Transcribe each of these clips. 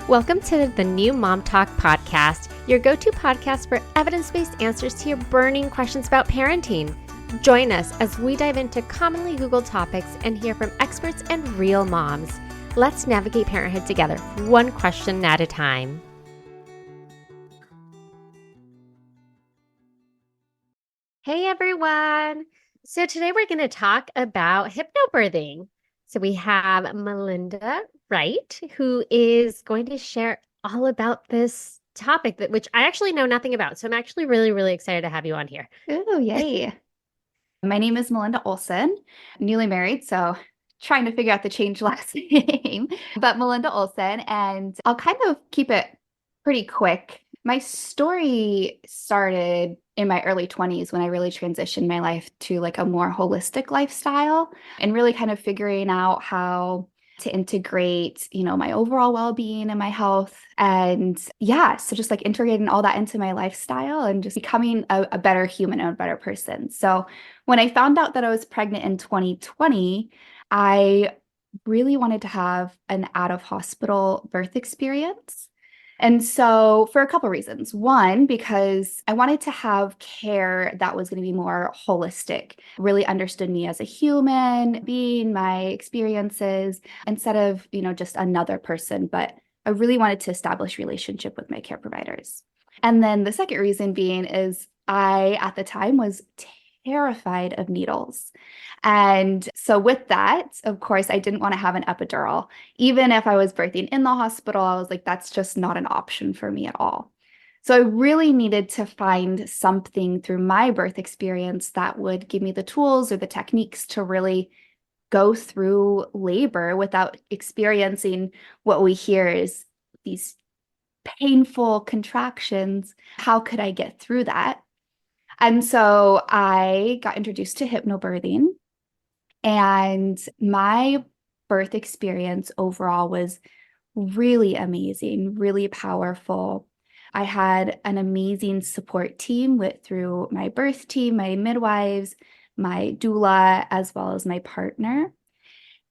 Welcome to the New Mom Talk podcast, your go-to podcast for evidence-based answers to your burning questions about parenting. Join us as we dive into commonly Googled topics and hear from experts and real moms. Let's navigate parenthood together, one question at a time. Hey everyone! So today we're going to talk about hypnobirthing. So we have Melinda Wright, who is going to share all about this topic which I actually know nothing about. So I'm actually really, really excited to have you on here. Oh, yay. My name is Melinda Olson. I'm newly married, so trying to figure out the change last name, but Melinda Olson, and I'll kind of keep it pretty quick. My story started in my early 20s when I really transitioned my life to like a more holistic lifestyle and really kind of figuring out how to integrate, my overall well-being and my health. And yeah, so just like integrating all that into my lifestyle and just becoming a better human and a better person. So when I found out that I was pregnant in 2020, I really wanted to have an out-of-hospital birth experience. And so for a couple of reasons. One, because I wanted to have care that was going to be more holistic, really understood me as a human being, my experiences, instead of, just another person, but I really wanted to establish relationship with my care providers. And then the second reason being is I, at the time, was terrified of needles. And so with that, of course, I didn't want to have an epidural. Even if I was birthing in the hospital, I was like, that's just not an option for me at all. So I really needed to find something through my birth experience that would give me the tools or the techniques to really go through labor without experiencing what we hear is these painful contractions. How could I get through that? And so I got introduced to hypnobirthing, and my birth experience overall was really amazing, really powerful. I had an amazing support team through my birth team, my midwives, my doula, as well as my partner.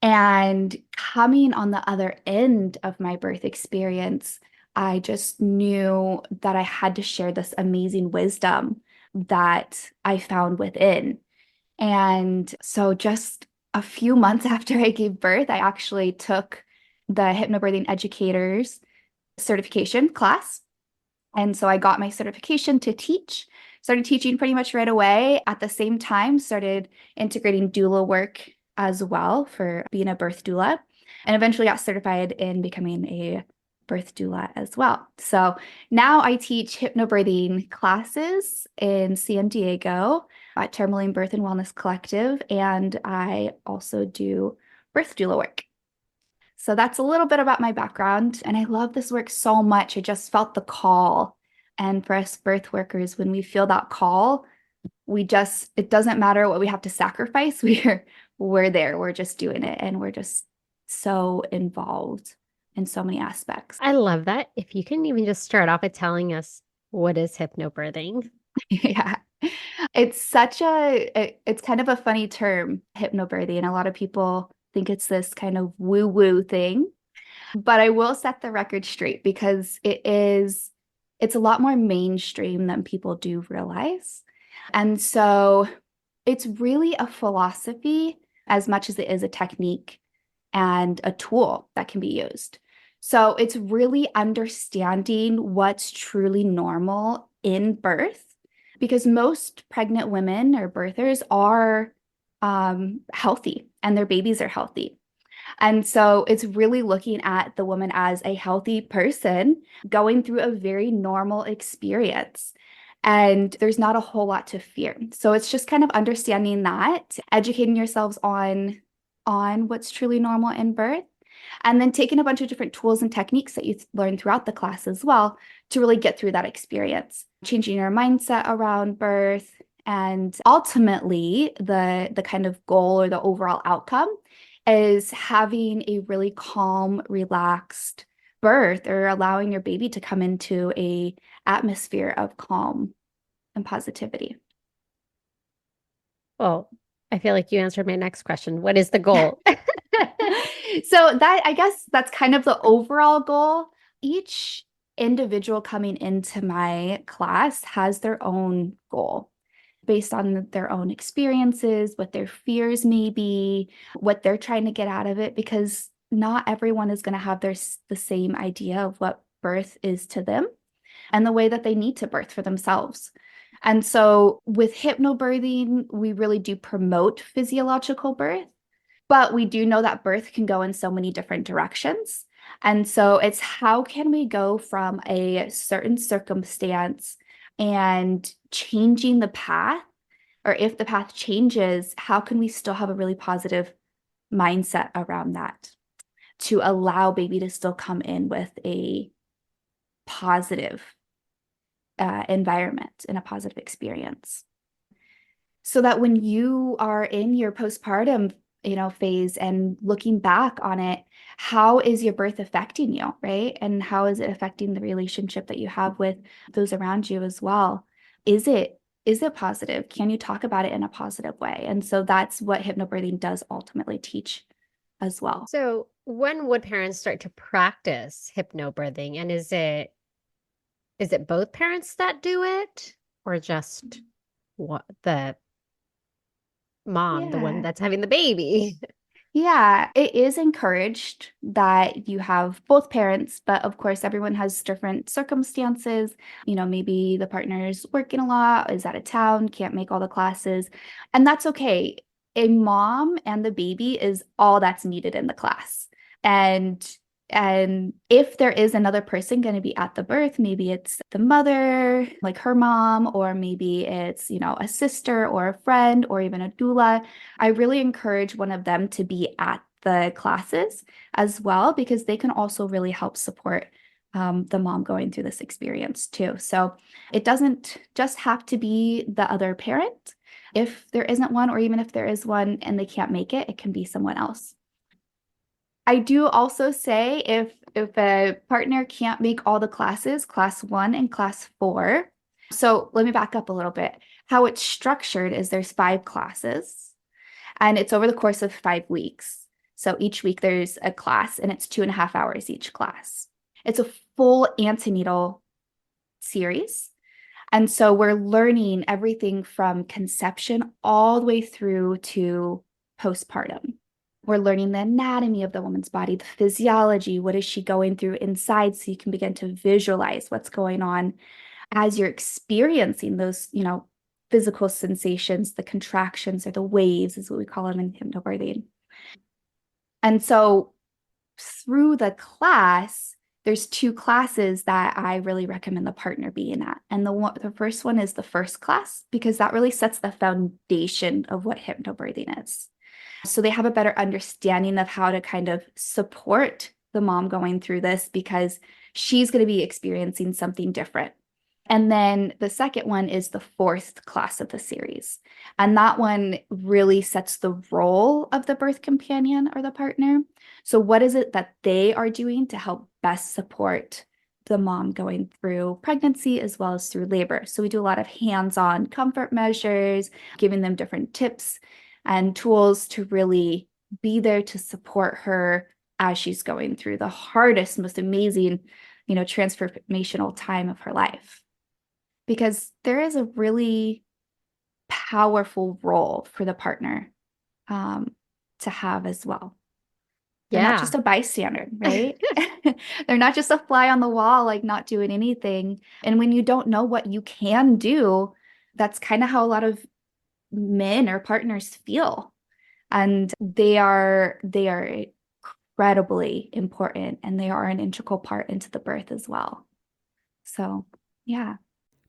And coming on the other end of my birth experience, I just knew that I had to share this amazing wisdom that I found within. And so just a few months after I gave birth, I actually took the HypnoBirthing Educator's certification class. And so I got my certification to teach, started teaching pretty much right away. At the same time, started integrating doula work as well for being a birth doula, and eventually got certified in becoming a birth doula as well. So now I teach hypnobirthing classes in San Diego at Tourmaline Birth and Wellness Collective, and I also do birth doula work. So that's a little bit about my background, and I love this work so much. I just felt the call. And for us birth workers, when we feel that call, it doesn't matter what we have to sacrifice. We're there. We're just doing it, and we're just so involved in so many aspects. I love that. If you can even just start off with telling us what is hypnobirthing. Yeah. It's kind of a funny term, hypnobirthing. A lot of people think it's this kind of woo-woo thing, but I will set the record straight because it's a lot more mainstream than people do realize. And so it's really a philosophy as much as it is a technique and a tool that can be used. So it's really understanding what's truly normal in birth, because most pregnant women or birthers are healthy and their babies are healthy. And so it's really looking at the woman as a healthy person going through a very normal experience. And there's not a whole lot to fear. So it's just kind of understanding that, educating yourselves on what's truly normal in birth, and then taking a bunch of different tools and techniques that you learn throughout the class as well to really get through that experience, changing your mindset around birth. And ultimately, the kind of goal or the overall outcome is having a really calm, relaxed birth, or allowing your baby to come into a atmosphere of calm and positivity. Well, I feel like you answered my next question. What is the goal? So I guess that's kind of the overall goal. each individual coming into my class has their own goal based on their own experiences, what their fears may be, what they're trying to get out of it, because not everyone is going to have the same idea of what birth is to them and the way that they need to birth for themselves. And so with hypnobirthing, we really do promote physiological birth, but we do know that birth can go in so many different directions. And so it's how can we go from a certain circumstance and changing the path, or if the path changes, how can we still have a really positive mindset around that to allow baby to still come in with a positive environment and a positive experience, so that when you are in your postpartum phase and looking back on it, how is your birth affecting you, right? And how is it affecting the relationship that you have with those around you as well? Is it positive? Can you talk about it in a positive way? And so that's what hypnobirthing does ultimately teach as well. So when would parents start to practice hypnobirthing? And is it both parents that do it, or just what the mom, the one Yeah. that's having the baby? Yeah, it is encouraged that you have both parents, but of course, everyone has different circumstances. Maybe the partner is working a lot, is out of town, can't make all the classes, and that's okay. A mom and the baby is all that's needed in the class. And and if there is another person going to be at the birth, maybe it's the mother, like her mom, or maybe it's, a sister or a friend or even a doula. I really encourage one of them to be at the classes as well, because they can also really help support the mom going through this experience too. So it doesn't just have to be the other parent. If there isn't one, or even if there is one and they can't make it, it can be someone else. I do also say if a partner can't make all the classes, class 1 and class 4. So let me back up a little bit. How it's structured is there's 5 classes, and it's over the course of 5 weeks. So each week there's a class, and it's 2.5 hours each class. It's a full antenatal series. And so we're learning everything from conception all the way through to postpartum. We're learning the anatomy of the woman's body, the physiology, what is she going through inside, so you can begin to visualize what's going on as you're experiencing those, physical sensations, the contractions or the waves is what we call them in hypnobirthing. And so through the class, there's 2 classes that I really recommend the partner being at. And the first one is the first class, because that really sets the foundation of what hypnobirthing is. So they have a better understanding of how to kind of support the mom going through this, because she's going to be experiencing something different. And then the second one is the 4th class of the series. And that one really sets the role of the birth companion or the partner. So what is it that they are doing to help best support the mom going through pregnancy as well as through labor? So we do a lot of hands-on comfort measures, giving them different tips and tools to really be there to support her as she's going through the hardest, most amazing, transformational time of her life. Because there is a really powerful role for the partner to have as well. They're not just Yeah. a bystander, right? They're not just a fly on the wall, like not doing anything. And when you don't know what you can do, that's kind of how a lot of men or partners feel. And they are incredibly important, and they are an integral part into the birth as well. So, yeah.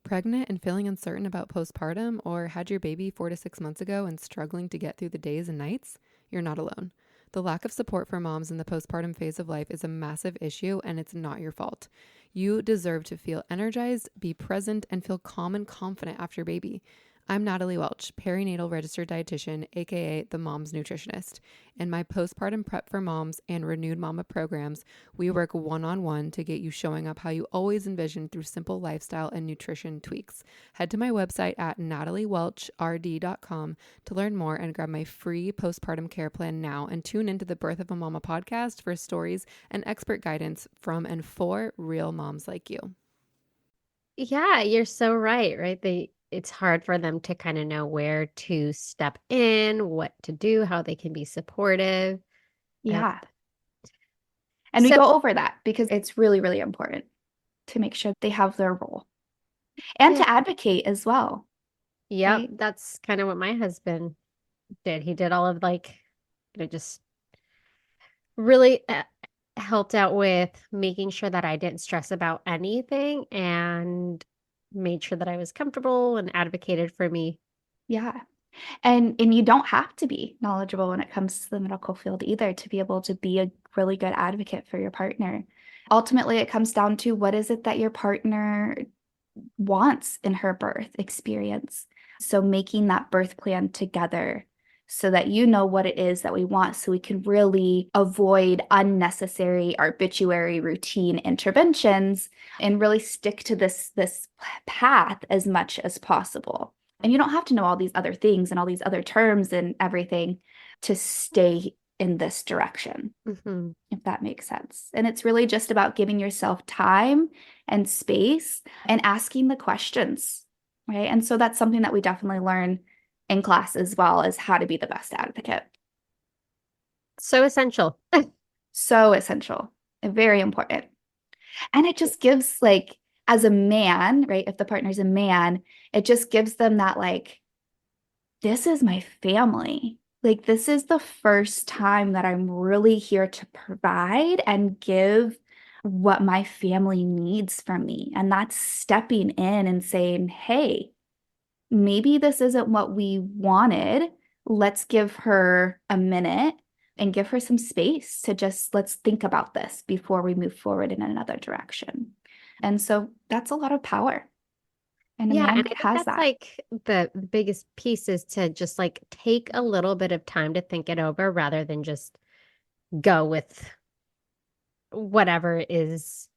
Pregnant and feeling uncertain about postpartum, or had your baby 4 to 6 months ago and struggling to get through the days and nights? You're not alone. The lack of support for moms in the postpartum phase of life is a massive issue, and it's not your fault. You deserve to feel energized, be present, and feel calm and confident after baby. I'm Natalie Welch, perinatal registered dietitian, aka the Mom's Nutritionist. In my postpartum prep for moms and renewed mama programs, we work one-on-one to get you showing up how you always envisioned through simple lifestyle and nutrition tweaks. Head to my website at nataliewelchrd.com to learn more and grab my free postpartum care plan now, and tune into the Birth of a Mama podcast for stories and expert guidance from and for real moms like you. Yeah, you're so right? It's hard for them to kind of know where to step in, what to do, how they can be supportive. Yeah. Yep. And we So, go over that because it's really, really important to make sure they have their role and yeah, to advocate as well, yep, right? that's kind of what my husband did. He did all of just really helped out with making sure that I didn't stress about anything and made sure that I was comfortable and advocated for me. Yeah. And you don't have to be knowledgeable when it comes to the medical field either to be able to be a really good advocate for your partner. Ultimately, it comes down to what is it that your partner wants in her birth experience. So making that birth plan together so that you know what it is that we want so we can really avoid unnecessary arbitrary routine interventions and really stick to this path as much as possible. And you don't have to know all these other things and all these other terms and everything to stay in this direction, if that makes sense. And it's really just about giving yourself time and space and asking the questions, right? And so that's something that we definitely learn in class as well, as how to be the best advocate. So essential. So essential and very important. And it just gives, like, as a man, right? If the partner's a man, it just gives them that, like, this is my family. Like, this is the first time that I'm really here to provide and give what my family needs from me. And that's stepping in and saying, hey, maybe this isn't what we wanted. Let's give her a minute and give her some space to just, let's think about this before we move forward in another direction. And so that's a lot of power. And a Yeah, and man I think has that's that. the biggest piece is to just take a little bit of time to think it over rather than just go with whatever is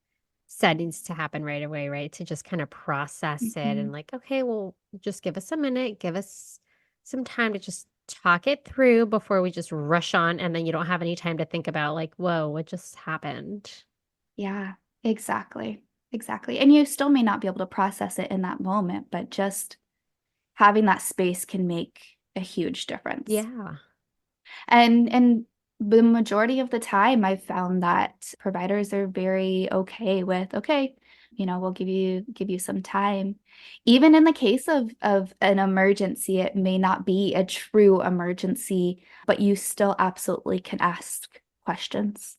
said needs to happen right away, right? To just kind of process it and Mhm. okay, well, just give us a minute, give us some time to just talk it through before we just rush on and then you don't have any time to think about whoa, what just happened? Yeah, exactly. Exactly. And you still may not be able to process it in that moment, but just having that space can make a huge difference. Yeah. And the majority of the time I've found that providers are very okay with, okay, we'll give you some time. Even in the case of an emergency, it may not be a true emergency, but you still absolutely can ask questions.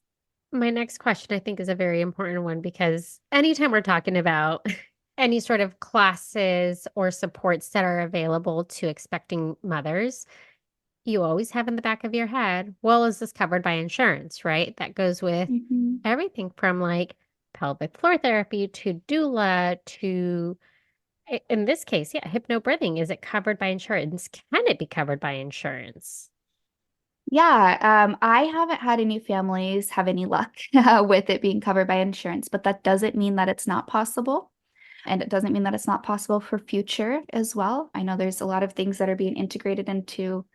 My next question, I think, is a very important one because anytime we're talking about any sort of classes or supports that are available to expecting mothers, you always have in the back of your head, well, is this covered by insurance, right? That goes with Mhm. everything from pelvic floor therapy to doula to, in this case, yeah, hypnobirthing. Is it covered by insurance? Can it be covered by insurance? Yeah, I haven't had any families have any luck with it being covered by insurance, but that doesn't mean that it's not possible. And it doesn't mean that it's not possible for future as well. I know there's a lot of things that are being integrated into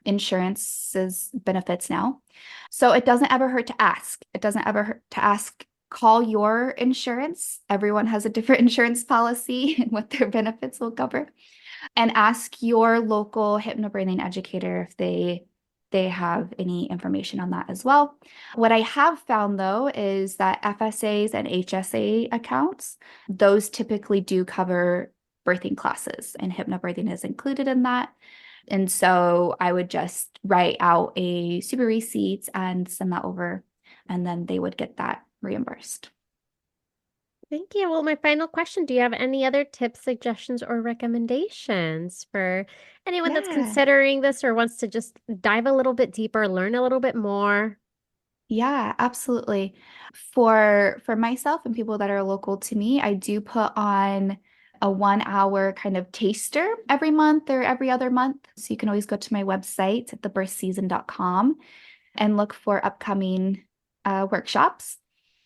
insurance's benefits now. So it doesn't ever hurt to ask. It doesn't ever hurt to ask. Call your insurance. Everyone has a different insurance policy and what their benefits will cover. And ask your local hypnobirthing educator if they have any information on that as well. What I have found though is that FSAs and HSA accounts, those typically do cover birthing classes, and hypnobirthing is included in that. And so I would just write out a super receipt and send that over, and then they would get that reimbursed. Thank you. Well, my final question, do you have any other tips, suggestions, or recommendations for anyone that's Yeah. considering this or wants to just dive a little bit deeper, learn a little bit more? Yeah, absolutely. For myself and people that are local to me, I do put on a 1-hour kind of taster every month or every other month. So you can always go to my website at thebirthseason.com and look for upcoming workshops.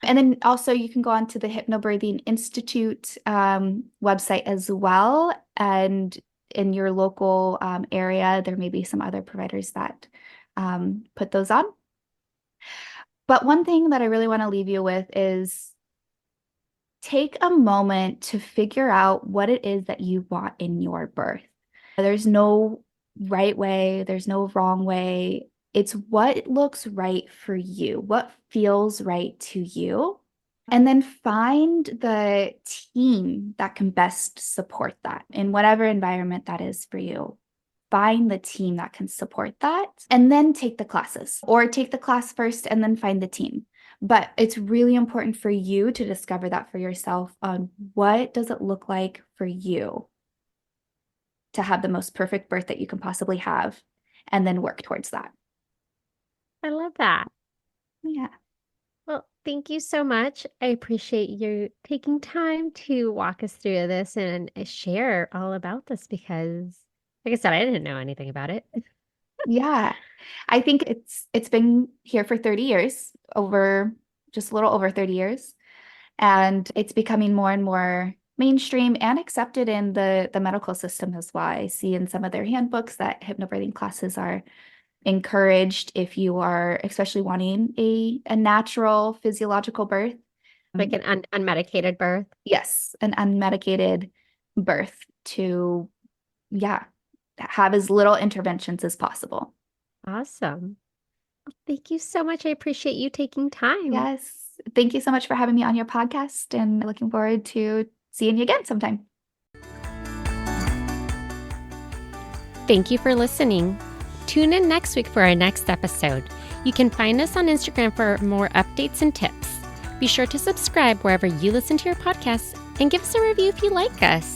And then also you can go on to the HypnoBirthing Institute website as well. And in your local area, there may be some other providers that put those on. But one thing that I really want to leave you with is take a moment to figure out what it is that you want in your birth. There's no right way, there's no wrong way. It's what looks right for you, what feels right to you. And then find the team that can best support that in whatever environment that is for you. Find the team that can support that, and then take the classes, or take the class first and then find the team. But it's really important for you to discover that for yourself on what does it look like for you to have the most perfect birth that you can possibly have, and then work towards that. I love that. Yeah. Well, thank you so much. I appreciate you taking time to walk us through this and share all about this because, like I said, I didn't know anything about it. Yeah. I think it's been here for 30 years, just a little over 30 years. And it's becoming more and more mainstream and accepted in the medical system as well. I see in some of their handbooks that hypnobirthing classes are encouraged if you are especially wanting a natural physiological birth. Like an unmedicated birth. Yes, an unmedicated birth to, have as little interventions as possible. Awesome. Thank you so much. I appreciate you taking time. Yes. Thank you so much for having me on your podcast, and looking forward to seeing you again sometime. Thank you for listening. Tune in next week for our next episode. You can find us on Instagram for more updates and tips. Be sure to subscribe wherever you listen to your podcasts and give us a review if you like us.